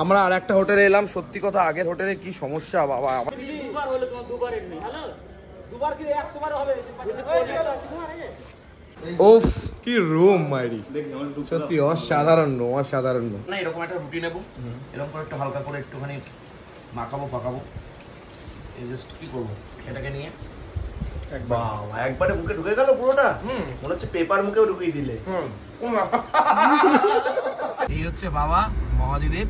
আমরা আর একটা হোটেলে এলাম। সত্যি কথা, আগের হোটেলে কি সমস্যা বাবা। ওফ কি রুম মাইরি, সত্যি অসাধারণ রুম, অসাধারণ রুম। না এরকম একটা রুটি নেবো, এরকম করে একটু হালকা করে একটুখানি মাখাবো পাকাবো। এই জাস্ট কি করবো এটাকে নিয়ে একবারে মুখে ঢুকে গেল পুরোটা। মনে হচ্ছে পেপার মুখেও ঢুকিয়ে দিলে। এই হচ্ছে বাবা মহাদেব।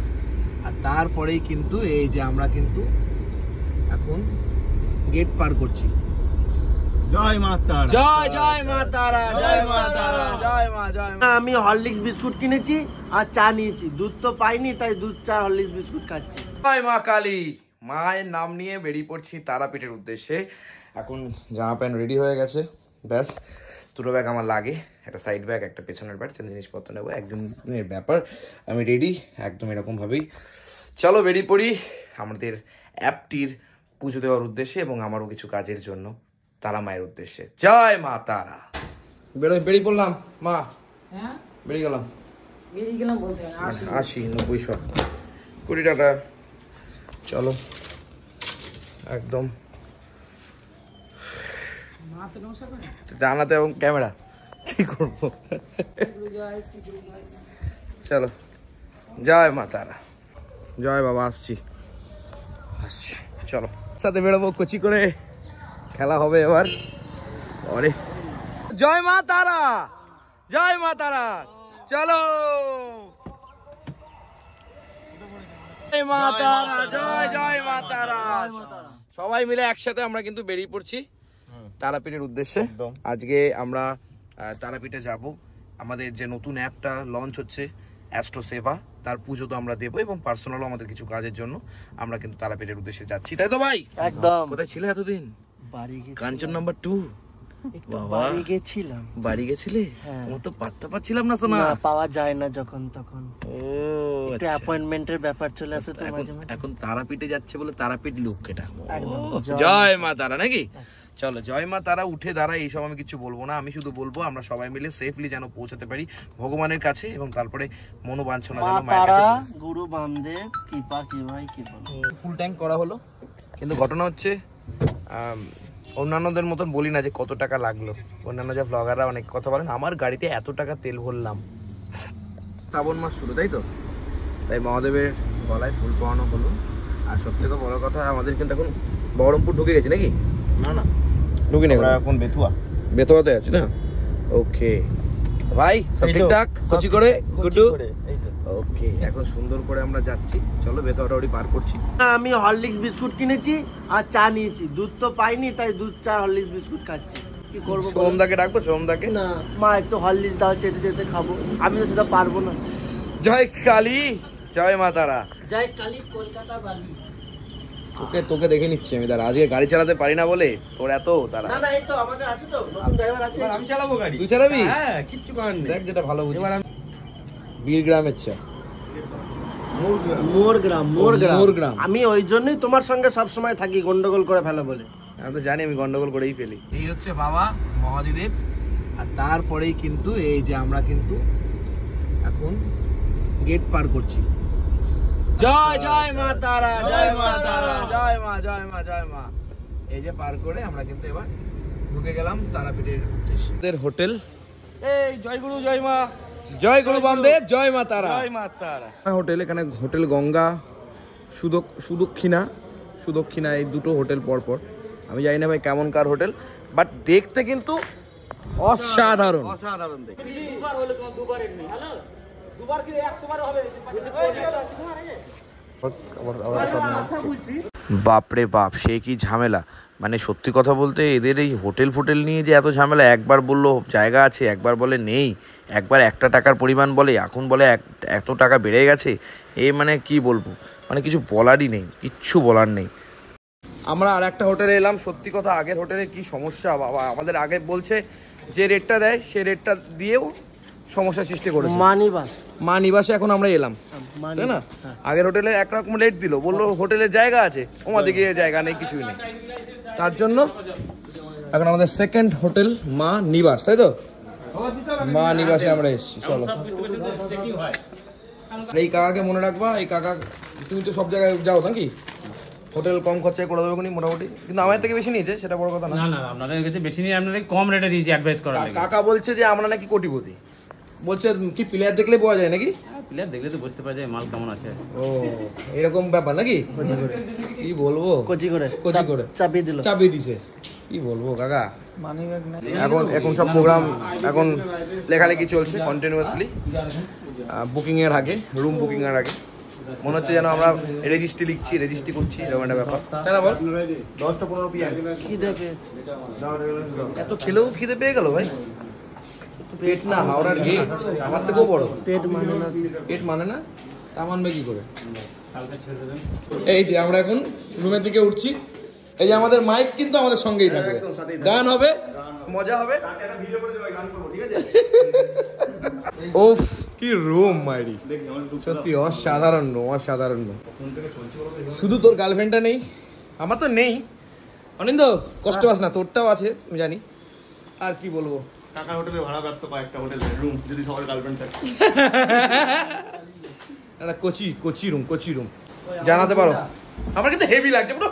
আর তারপরেই কিন্তু এই যে আমরা কিন্তু এখন গেট পার করছি। জয় মা তারা, জয় জয় মা তারা, জয় মা তারা, জয় মা জয় মা। আমি হরলিক্স বিস্কুট কিনেছি আর চা নিয়েছি, দুধ তো পাইনি তাই দুধ চা হরলিক্স বিস্কুট খাচ্ছি। জয় মা কালী। মায়ের নাম নিয়ে বেরিয়ে পড়ছি তারাপীঠের উদ্দেশ্যে। এখন জামা প্যান্ট রেডি হয়ে গেছে, ব্যাস দুটো ব্যাগ আমার লাগে, একটা সাইড ব্যাগ একটা পেছনের ব্যাগ, জিনিসপত্র নেবো, একদিনের ব্যাপার। আমি রেডি একদম এরকমভাবেই। চলো বেরিয়ে পড়ি আমাদের অ্যাপটির পুজো দেওয়ার উদ্দেশ্যে এবং আমারও কিছু কাজের জন্য তারা মায়ের উদ্দেশ্যে। জয় মা তারা। বেরিয়ে পড়লাম মা। হ্যাঁ বেরিয়ে গেলাম বলতে 80 90 100 20 টাকা। চলো একদম জানাতে এবং ক্যামেরা কি করবো। চলো জয় মা তারা, জয় বাবা। আসছি চলো সাথে বেরোবো, কোচি করে খেলা হবে এবার। আরে জয় মা তারা, জয় মা তারা, চলো জয় মা তারা, জয় জয় মা তারা। সবাই মিলে একসাথে আমরা কিন্তু বেরিয়ে পড়ছি তারাপীঠের উদ্দেশ্যে। আজকে আমরা তারাপীঠে যাব। আমাদের যে নতুন অ্যাপটা লঞ্চ হচ্ছে অ্যাস্ট্রো সেভা, তার পুজো তো আমরা দেবো এবং পার্সোনালও আমাদের কিছু কাজের জন্য আমরা কিন্তু তারাপীঠের উদ্দেশ্যে যাচ্ছি, তাই তো ভাই? একদম। কোথায় ছিলে এতদিন? বাড়ি গেছি, কাঞ্চন নাম্বার 2 বাড়ি গেছিলাম। বাড়ি গেছিলে? তোমার তো পাত্তা পাচ্ছিলাম না শোনা। পাওয়া যায় না যখন তখন, ও একটু অ্যাপয়েন্টমেন্টের ব্যাপার চলে আসে তো মাঝে মাঝে। এখন তারাপীঠে যাচ্ছে বলে তারাপীঠ লুক এটা। একদম। জয় মা তারা নাকি? চলো জয় মা তারা। উঠে দাঁড়া এইসব আমি কিছু বলবো না, আমি শুধু বলবো আমরা সবাই মিলে সেফলি যেন পৌঁছাতে পারি ভগবানের কাছে এবং তারপরে মনোবাঞ্ছনা যেন মায়ের কাছে। গুরু বামদেব কৃপা কি ভাই কি বলো। ফুল ট্যাঙ্ক করা হলো, কিন্তু ঘটনা হচ্ছে অন্যান্যদের মতন বলি না যে কত টাকা লাগলো। অন্যান্য যে ব্লগাররা অনেক কথা বলেন, আমার গাড়িতে এত টাকা তেল ভরলাম। শ্রাবণ মাস শুরু তাই তো, তাই মহাদেবের গলায় ফুল পাওয়ানো হলো। আর সব থেকে বড় কথা আমাদের কিন্তু এখন বহরমপুর ঢুকে গেছি নাকি? না না ঢুকি না, এখন বেতুয়াতে আছি না। ওকে ভাই সব ঠিকঠাক সচি করে গুড্ডু। ওকে এখন সুন্দর করে আমরা যাচ্ছি, চলো বেতুয়াটা ওড়ি পার করছি। আমি হরলিক্স বিস্কুট কিনেছি আর চা নিয়েছি, দুধ তো পাইনি তাই দুধ চা হরলিক্স বিস্কুট খাচ্ছি। কি করবো? সোমদাকে ডাকবো, সোমদাকে। না মা একটু হরলিক্স দাও, যেতে যেতে খাবো। আমি তো সেটা পারবো না। জয় কালী, জয় মা তারা, জয় কালী কলকাতা বালি। তোকে দেখে নিচ্ছি আমি, তারা আজকে গাড়ি চালাতে পারি না বলে তোর এত তারা। না না এই তো আমাদের আছে তো নতুন ড্রাইভার আছে, আমি চালাবো গাড়ি। তুই চালাবি? হ্যাঁ কিচ্ছু করার নেই। দেখ যেটা ভালো বুঝিস। বীরগ্রামের চা, মোরগ্রাম। আমি ওই জন্যই তোমার সঙ্গে সব সময় থাকি, গন্ডগোল করে ফেলা বলে। আমি তো জানি আমি গন্ডগোল করেই ফেলি। এই হচ্ছে বাবা মহাদেব। আর তারপরেই কিন্তু এই যে আমরা কিন্তু এখন গেট পার করছি। জয় জয় মা তারা, জয় মা তারা, জয় মা জয় মা জয় মা। এই যে পার করে আমরা কিন্তু এবার ঢুকে গেলাম তারাপীঠের উদ্দেশ্যে। হোটেল এই জয় গুরু জয় মা, জয় গুরু বামদেব, জয় মা তারা, জয় মা তারা। হোটেল এখানে হোটেল গঙ্গা, সুদক্ষিণা এই দুটো হোটেল পরপর। আমি জানি না ভাই কেমন কার হোটেল, বাট দেখতে কিন্তু অসাধারণ। অসাধারণ দেখে। বাপরে বাপ, সে কি ঝামেলা। মানে সত্যি কথা বলতে এদের এই হোটেল ফোটেল নিয়ে যে এত ঝামেলা। একবার বললো জায়গা আছে, একবার বলে নেই, একবার একটা টাকার পরিমাণ বলে, এখন বলে এত টাকা বেড়ে গেছে। মানে কি বলবো, মানে কিছু বলারই নেই, কিচ্ছু বলার নেই। আমরা আর একটা হোটেলে এলাম। সত্যি কথা, আগের হোটেলে কি সমস্যা বাবা। আমাদের আগে বলছে যে রেটটা দেয় সে রেটটা দিয়েও সমস্যা সৃষ্টি করেছে। মা নিবাসে এখন আমরা এলাম, তাই না? আগের হোটেলে একরকম রেট দিল, বললো হোটেলের জায়গা আছে, ওমাদের গিয়ে জায়গা নেই, কিছুই নেই। তার জন্য এখন আমাদের সেকেন্ড হোটেল মা নিবাস, তাই তো? মা নিবাসে আমরা এসেছি। চলো এই কাকাকে মনে রাখবা, এই কাকা তুমি তো সব জায়গায় যাও নাকি, হোটেল কম খরচায় করে দেবে কোনি মোটামুটি, কিন্তু আমার থেকে বেশি নিয়েছে সেটা বড় কথা না। না না আপনাদের কাছে বেশি নিয়ে আপনাদের কম রেটে দিয়েছি অ্যাডভাইস করার লাগে। কাকা বলছে যে আমরা নাকি কোটিপতি, বলছে কি প্লেয়ার দেখলে বোঝা যায় নাকি? প্লেয়ার দেখলে তো বুঝতে পারা যায় মাল কেমন আছে। ও এরকম ব্যাপার নাকি? কি বলবো, কচি করে কচি করে চাপিয়ে দিল, চাপিয়ে দিছে, কি বলবো কাকা। এখন সব প্রোগ্রাম এখন লেখালেখি চলছে কন্টিনিউয়াসলি, বুকিং এর আগে, রুম বুকিং এর আগে মনে হচ্ছে যেন আমরা রেজিস্ট্রি করছি এরকম একটা ব্যাপার, তাই না বল? 10টা 15 PM খিদে পেয়েছে। এত খেলেও খিদে পেয়ে গেল ভাই, পেট না হাওড়ার গেট, আমার থেকেও বড় পেট মানে না, পেট মানে না, তা মানবে কি করে? এই যে আমরা এখন রুমের দিকে উঠছি, এই যে আমাদের মাইক কিন্তু আমাদের সঙ্গেই থাকবে, গান হবে, মজা হবে। ও কি রুম মাইরি, সত্যি অসাধারণ রুম, অসাধারণ রুম। শুধু তোর গার্লফ্রেন্ডটা নেই, আমার তো নেই অনিন্দ, কষ্ট পাস না, তোরটাও আছে আমি জানি। আর কি বলবো, টাকা হোটেলে ভাড়া প্রাপ্ত কয়েকটা হোটেল রুম যদি সবার গার্লফ্রেন্ড থাকে। একটা কোচি রুম জানাতে পারো, আমার কিন্তু হেভি লাগছে পুরো,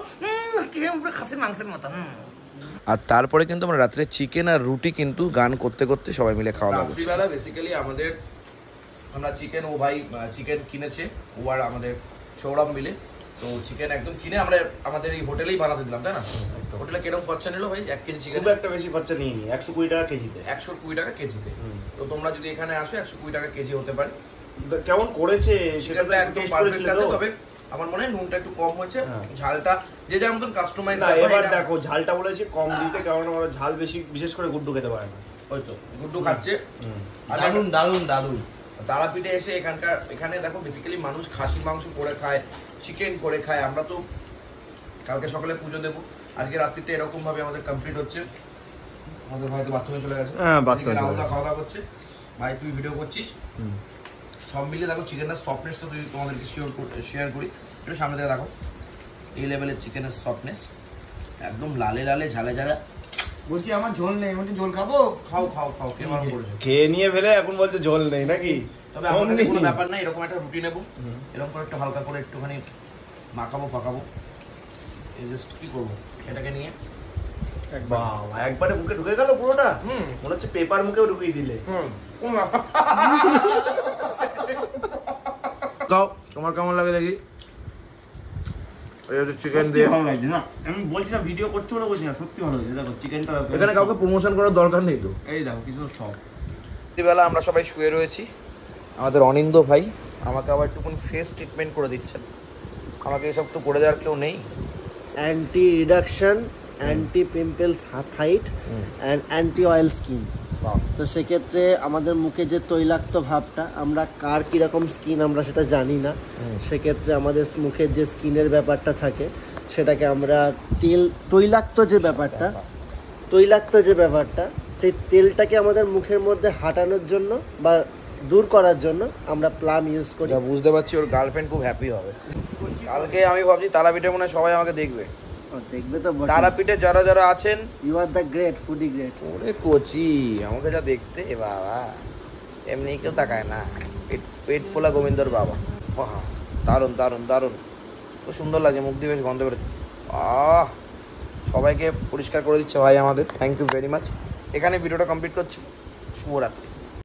পুরো খাসির মাংসের মতো। আর তারপরে কিন্তু আমরা রাত্রে চিকেন আর রুটি কিন্তু গান করতে করতে সবাই মিলে খাওয়া দাওয়া করছি। রাত্রিবেলা বেসিক্যালি আমরা চিকেন, ও ভাই চিকেন কিনেছে, ও আর আমাদের সৌরভ মিলে, তো চিকেন একদম কিনে আমরা আমাদের এই হোটেলেই বানাতে দিলাম, তাই না? হোটেলে কিরকম খরচা নিল ভাই 1 কেজি চিকেন? খুব একটা বেশি খরচা নিয়ে 120 টাকা কেজিতে। 120 টাকা কেজিতে। তো তোমরা যদি এখানে আসো 120 টাকা কেজি হতে পারে। কেমন করেছে সেটা একদম পারফেক্ট আছে, তবে আমার মনে হয় নুনটা একটু কম হয়েছে, ঝালটা যে যার মতন কাস্টমাইজ। না এবার দেখো ঝালটা বলেছে কম দিতে, কারণ আমরা ঝাল বেশি বিশেষ করে গুড্ডু খেতে পারে না। হয়তো গুড্ডু খাচ্ছে। দারুন তারাপীঠে এসে এখানে দেখো বেসিক্যালি মানুষ খাসি মাংস করে খায়, চিকেন করে খায়। আমরা তো কালকে সকালে পুজো দেবো, আজকে রাত্রিটা এরকম ভাবে আমাদের কমপ্লিট হচ্ছে। আমাদের ভাই তো বাথরুমে চলে গেছে, খাওয়া দাওয়া করছে। ভাই তুই ভিডিও করছিস, সব মিলিয়ে দেখো চিকেনের সফটনেসটা তুই তোমাদেরকে শেয়ার করি, একটু সামনে থেকে দেখো এই লেভেলের চিকেনের সফটনেস, একদম লালে লালে ঝালে ঝালে। বলছি আমার ঝোল নেই, আমি ঝোল খাবো। খাও কে মান করেছো? খেয়ে নিয়ে ফেলে এখন বলতে ঝোল নেই নাকি? তবে আমাদের কোনো ব্যাপার নাই, এরকম একটা রুটি নেবো, এরকম করে একটু হালকা করে একটুখানি পাকাবো। এই জাস্ট কি করবো, এটাকে নিয়ে বাবা একবারে মুখে ঢুকে গেল পুরোটা, মনে হচ্ছে পেপার মুখেও ঢুকিয়ে দিলে। তোমার কেমন লাগে দেখি? চিকেন দিয়ে ভালো লাগছে না, আমি বলছি না ভিডিও করছো বলে বলছি না, সত্যি ভালো লাগছে। দেখো চিকেনটা এখানে কাউকে প্রমোশন করার দরকার নেই তো। এই দেখো কিছু সব রাত্রিবেলা আমরা সবাই শুয়ে রয়েছি, আমাদের অনিন্দ ভাই আমাকে আবার একটুখানি ফেস ট্রিটমেন্ট করে দিচ্ছেন। আমাকে এসব তো করে দেওয়ার কেউ নেই। Anti reduction, anti pimples fight and anti oil skin. তো সেক্ষেত্রে আমাদের মুখে যে তৈলাক্ত ভাবটা, আমরা কার কীরকম স্কিন আমরা সেটা জানি না, সেক্ষেত্রে আমাদের মুখের যে স্কিনের ব্যাপারটা থাকে সেটাকে আমরা তৈলাক্ত যে ব্যাপারটা সেই তেলটাকে আমাদের মুখের মধ্যে হাঁটানোর জন্য বা দূর করার জন্য আমরা প্লাম ইউজ করি। বুঝতে পারছি ওর গার্লফ্রেন্ড খুব হ্যাপি হবে। কালকে আমি ভাবছি তারাপীঠে মনে হয় সবাই আমাকে দেখবে। দেখবে তো, তারাপীঠে যারা আছেন, you are the great foodie great. ওরে কোচি আমাকে যা দেখতে বাবা, এমনি কেউ তাকায় না, পেট ফোলা গোবিন্দর বাবা। দারুণ খুব সুন্দর লাগে, মুখ দিয়ে বেশ গন্ধ বেরোচ্ছে। সবাইকে পরিষ্কার করে দিচ্ছে ভাই আমাদের, থ্যাংক ইউ ভেরি মাচ। এখানে ভিডিওটা কমপ্লিট করছি, শুভরাত্রি।